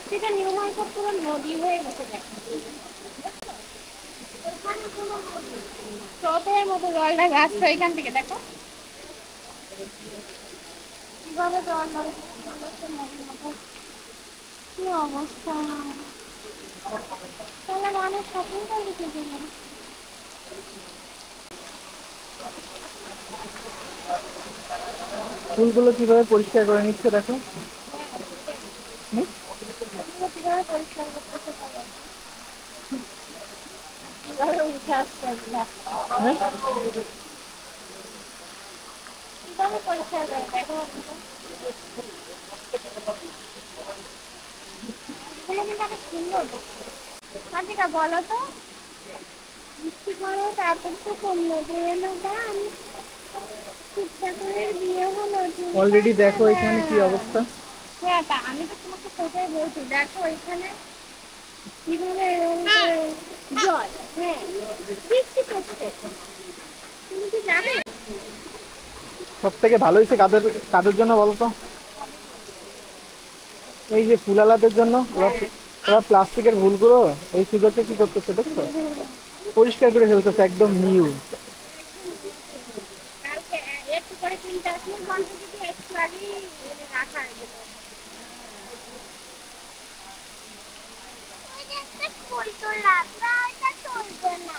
সেটা নিউমার্কেট পুরো নদী হয়ে গেছে দেখো। স্রোতের মতো জলটা আসছে এখান থেকে, দেখো কিভাবে জল নদীর মতো কি অবস্থা। তাহলে মানুষ শপিং করবে কি জন্য? ফুলগুলো কিভাবে পরিষ্কার করে নিচ্ছে দেখো। হুম? কিভাবে পরিষ্কার করতেছে তাহলে? কিভাবে উঠে আসছে এগুলা? হ্যাঁ? কিভাবে পরিষ্কার করে দেখো? এগুলো কিন্তু অনেক সুন্দর। মাঝিকা বলো তো, মিষ্টি করো তারপর তো করলো বিয়ে দাম, ঠিকঠাক করে বিয়ে হলো চিন্তা অলরেডি দেখো ছাড়া। এখানে কি অবস্থা। হ্যাঁ তা আমি তো তোমাকে কোথায় বলছি, দেখো এখানে কিভাবে এরকম করে জল, হ্যাঁ বৃষ্টি পড়ছে, তুমি কি জানো? সব থেকে ভালো হয়েছে কাদের কাদের জন্য বলো তো? এই যে ফুলালাদের জন্য। ওরা ওরা প্লাস্টিকের ভুলগুলো এই সুযোগে কি করতেছে দেখছো, পরিষ্কার করে ফেলতেছে একদম নিউ। কালকে একটু করে চিন্তা আসলে গল্প যদি একটু আগেই রাখা যেত। ওই যে একটা ফুল তোলা, ওটা চলবে না।